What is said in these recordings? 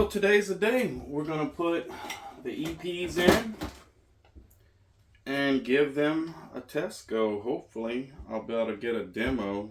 today's the day. We're going to put the EPs in and give them a test go. Hopefully, I'll be able to get a demo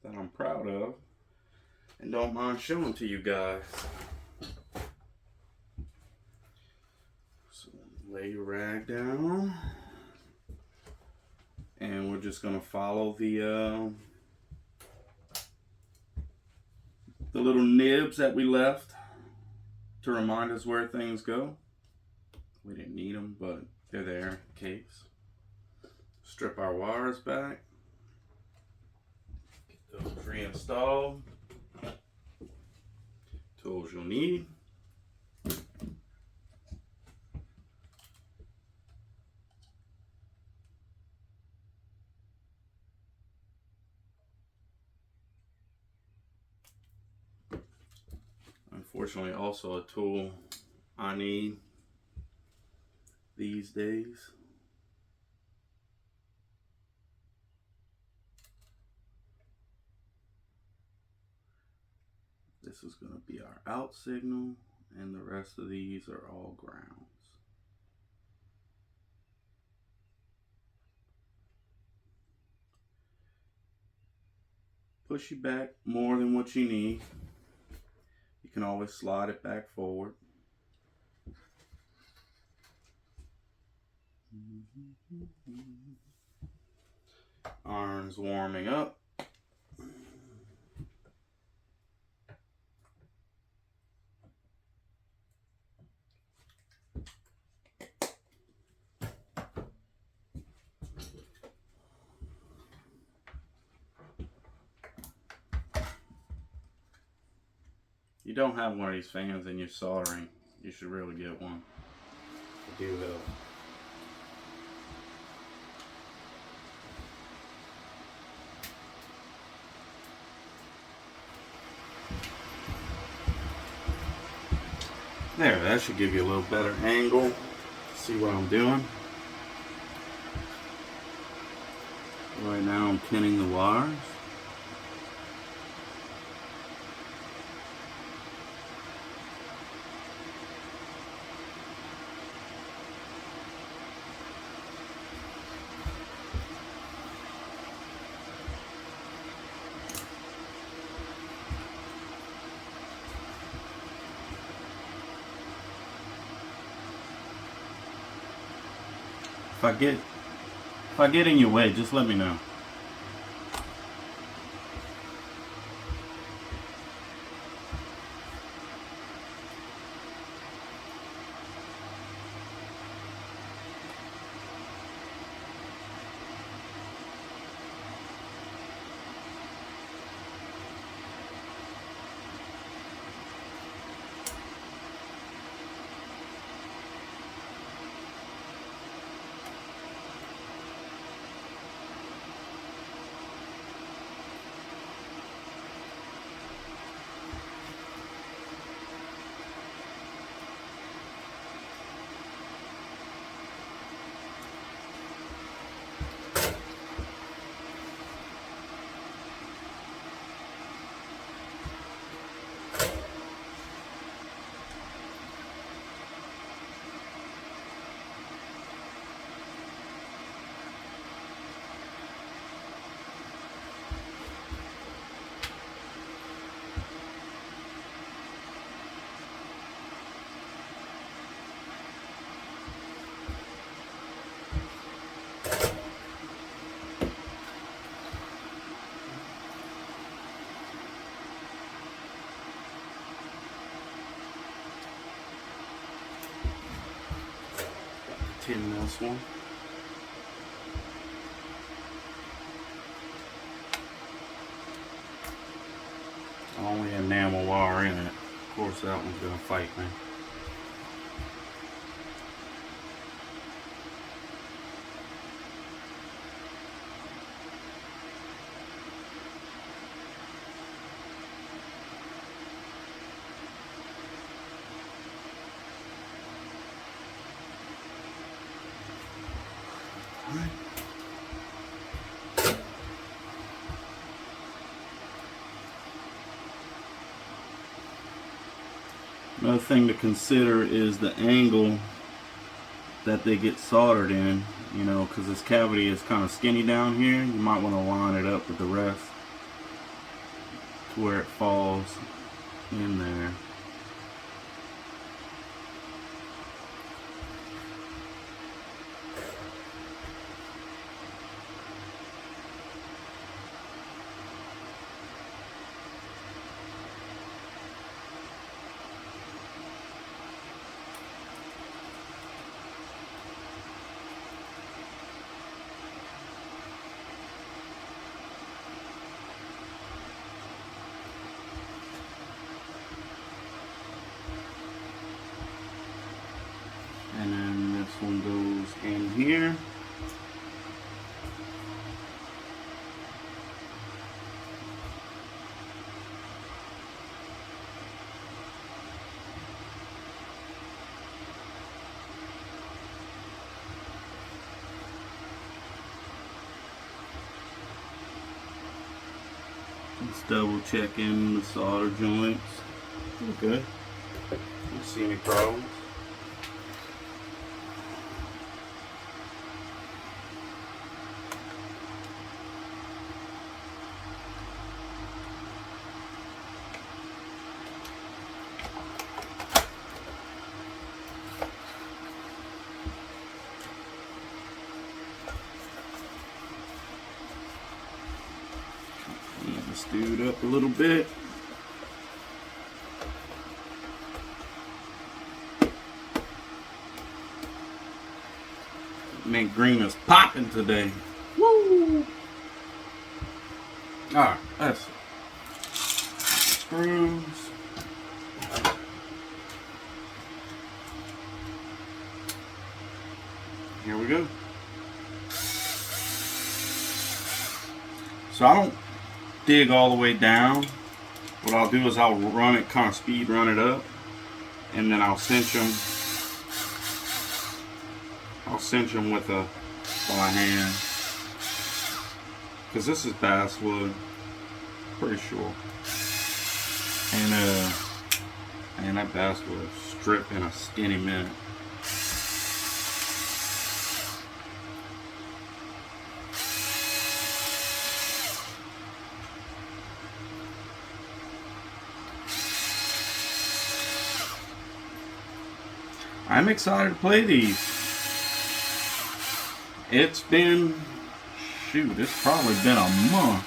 that I'm proud of and don't mind showing to you guys. So lay your rag down and we're just going to follow the little nibs that we left to remind us where things go. We didn't need them, but they're there in case. Strip our wires back. Get those reinstalled. Tools you'll need. Unfortunately, also a tool I need these days. This is going to be our out signal, and the rest of these are all grounds. Push you back more than what you need. You can always slide it back forward. Iron's warming up. You don't have one of these fans and you're soldering, you should really get one. They do help. There, that should give you a little better angle. See what I'm doing. Right now I'm pinning the wires. If I get in your way, just let me know. Tin this one. Only enamel wire in it. Of course that one's gonna fight me. All right. Another thing to consider is the angle that they get soldered in, you know, because this cavity is kind of skinny down here. You might want to line it up with the rest to where it falls in there. And then this one goes in here. Just double checking the solder joints. Okay. Don't see any problems. Let's do it up a little bit. Mint green is popping today. Woo! Alright, that's it. Screws. Here we go. So I don't dig all the way down. What I'll do is I'll run it, kind of speed run it up, and then I'll cinch them. I'll cinch them with my hand, because this is basswood, pretty sure. And that basswood strip in a skinny minute. I'm excited to play these. It's been, shoot, it's probably been a month.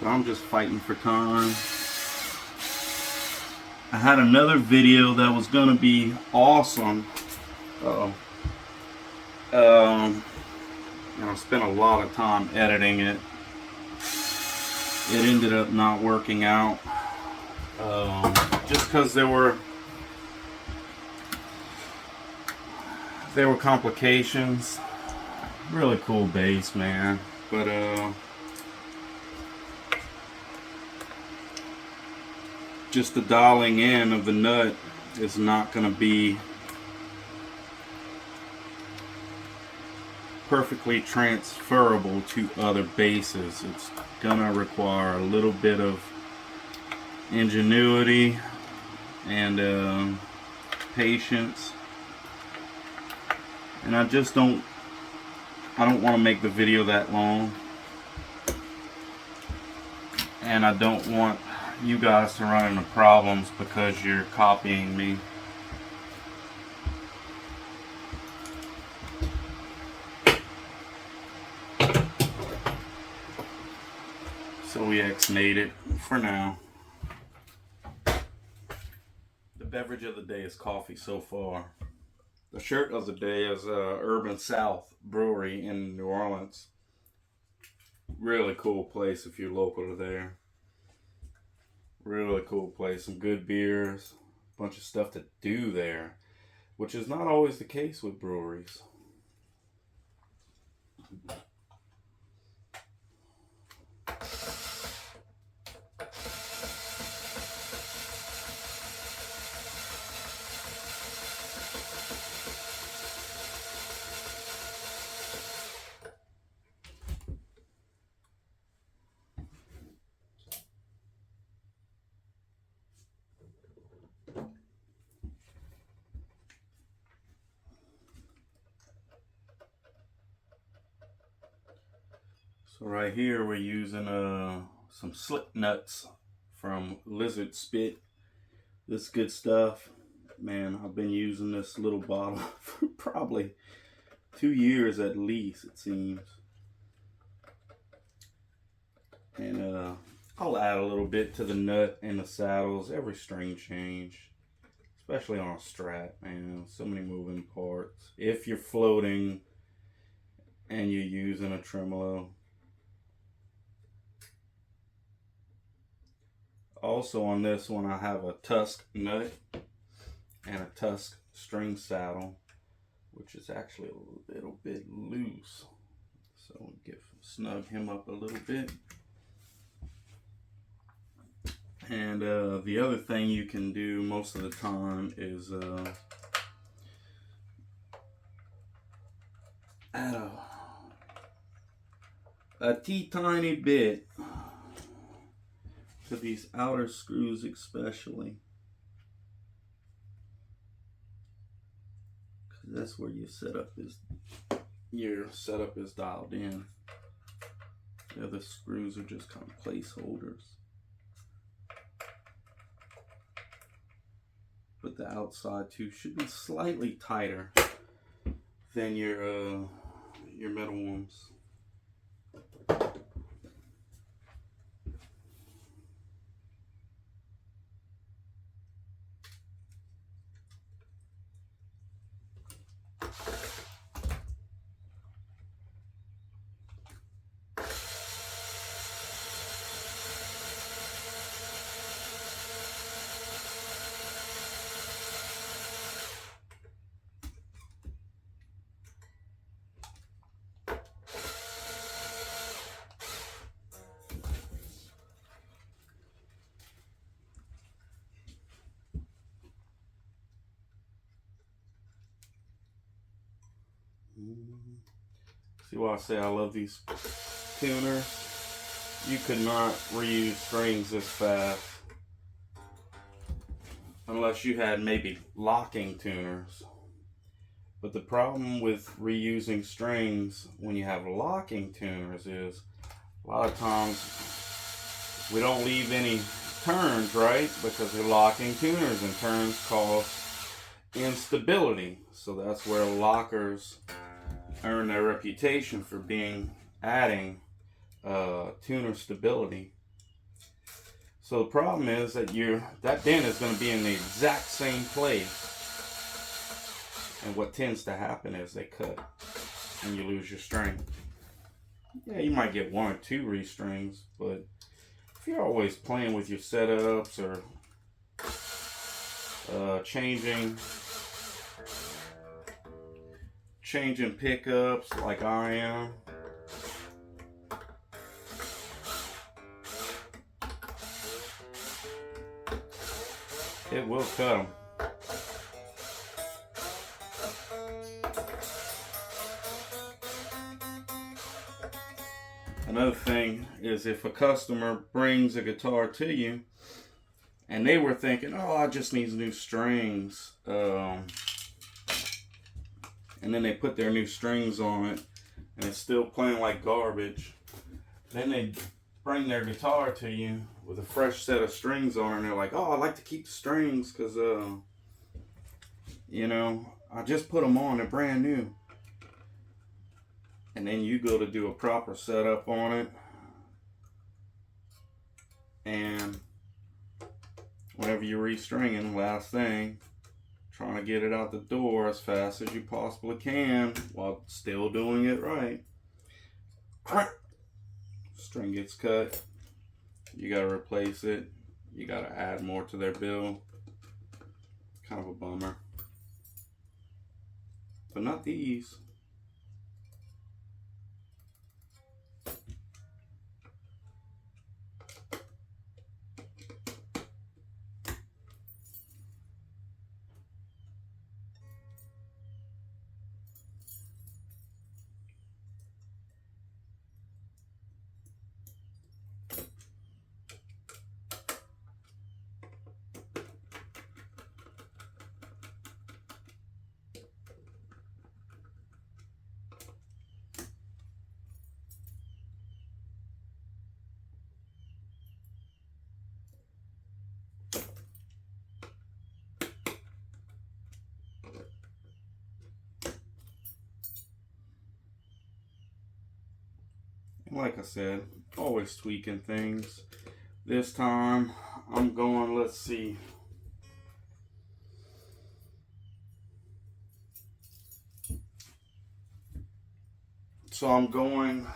I'm just fighting for time. I had another video that was gonna be awesome. And I spent a lot of time editing it. It ended up not working out. Just because there were complications. Really cool bass, man. But just the dialing in of the nut is not going to be perfectly transferable to other basses. It's gonna require a little bit of ingenuity and patience, and I don't want to make the video that long, and I don't want you guys to run into problems because you're copying me. So we X-nate it for now. The beverage of the day is coffee so far. The shirt of the day is Urban South Brewery in New Orleans. Really cool place if you're local to there. Really cool place. Some good beers. A bunch of stuff to do there, which is not always the case with breweries. So right here we're using some slip nuts from Lizard Spit. This good stuff. Man, I've been using this little bottle for probably 2 years at least, it seems. And I'll add a little bit to the nut and the saddles every string change, especially on a Strat, man. So many moving parts. If you're floating and you're using a tremolo. Also on this one, I have a Tusk nut and a Tusk string saddle, which is actually a little bit loose. So we'll snug him up a little bit. And the other thing you can do most of the time is add a teeny bit to these outer screws, especially, because that's where your setup is dialed in. The other screws are just kind of placeholders. But the outside too should be slightly tighter than your metal ones. See why I say I love these tuners? You could not reuse strings this fast unless you had maybe locking tuners. But the problem with reusing strings when you have locking tuners is a lot of times we don't leave any turns, right? Because they're locking tuners, and turns cause instability. So that's where lockers earn their reputation for adding tuner stability. So the problem is that that dent is going to be in the exact same place, and what tends to happen is they cut and you lose your string. Yeah, you might get 1 or 2 restrings, but if you're always playing with your setups or changing pickups like I am, it will cut them. Another thing is, if a customer brings a guitar to you and they were thinking, oh, I just need new strings, and then they put their new strings on it and it's still playing like garbage, then they bring their guitar to you with a fresh set of strings on it, and they're like, oh, I like to keep the strings because I just put them on, they're brand new. And then you go to do a proper setup on it, and whenever you're restringing, last thing, trying to get it out the door as fast as you possibly can while still doing it right. String gets cut, you gotta replace it, you gotta add more to their bill. Kind of a bummer. But not these. like I said, always tweaking things. This time I'm going, let's see. So I'm going,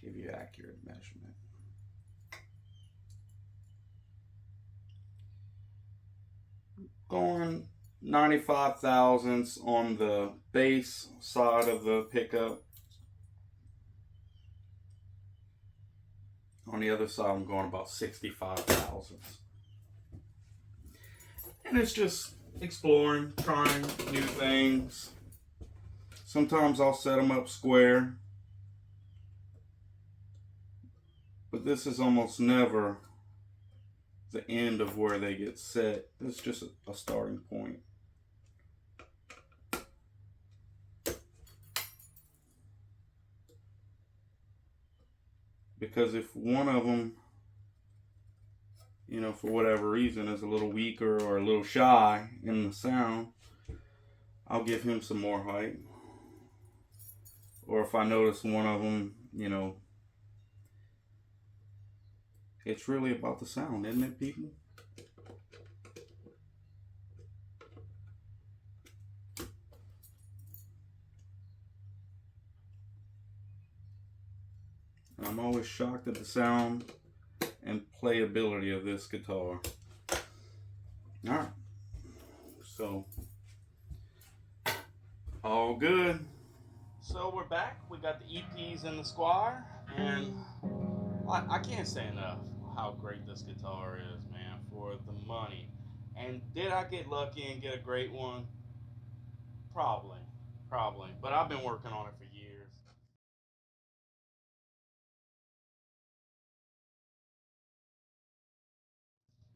give you accurate measurement. Going 95 thousandths on the bass side of the pickup. On the other side, I'm going about 65 thousandths. And it's just exploring, trying new things. Sometimes I'll set them up square. But this is almost never the end of where they get set. It's just a starting point. Because if one of them, you know, for whatever reason is a little weaker or a little shy in the sound, I'll give him some more height. Or if I notice one of them, you know, it's really about the sound, isn't it, people? I'm always shocked at the sound and playability of this guitar. Alright, so all good. So we're back. We got the EPs in the Squier, and I can't say enough how great this guitar is, man, for the money. And did I get lucky and get a great one? Probably. But I've been working on it for years.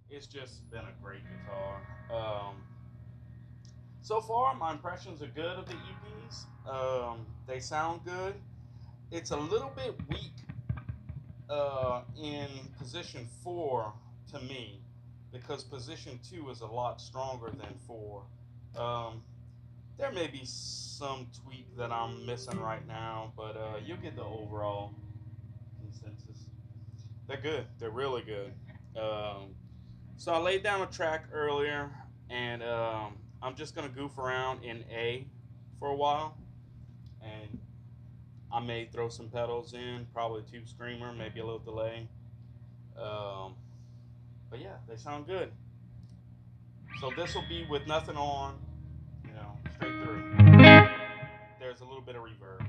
It's just been a great guitar. So far, my impressions are good of the EPs. They sound good. It's a little bit weak in position 4 to me, because position 2 is a lot stronger than 4. There may be some tweak that I'm missing right now, but you'll get the overall consensus. They're good. They're really good. So I laid down a track earlier, and I'm just gonna goof around in A for a while, and I may throw some pedals in, probably a tube screamer, maybe a little delay. But yeah, they sound good. So this will be with nothing on, you know, straight through. There's a little bit of reverb.